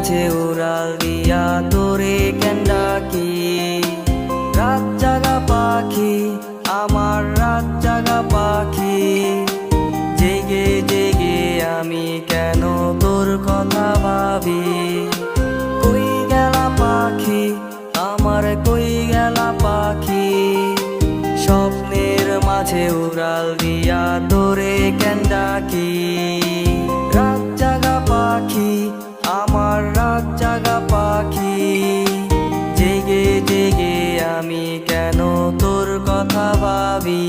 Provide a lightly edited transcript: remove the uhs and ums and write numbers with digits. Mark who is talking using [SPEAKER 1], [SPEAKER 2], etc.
[SPEAKER 1] মাঝে উড়াল দিয়া তোরে কেন ডাকি। রাত জাগা পাখি আমার রাত জাগা পাখি, জেগে জেগে আমি কেন তোর কথা ভাবি। কই গেলা পাখি আমার কই গেলা পাখি, স্বপ্নের মাঝে উড়াল দিয়া তোরে কেন ডাকি। রাত জাগা পাখি আমার রাত জাগা পাখি, জেগে জেগে আমি কেন তোর কথা ভাবি।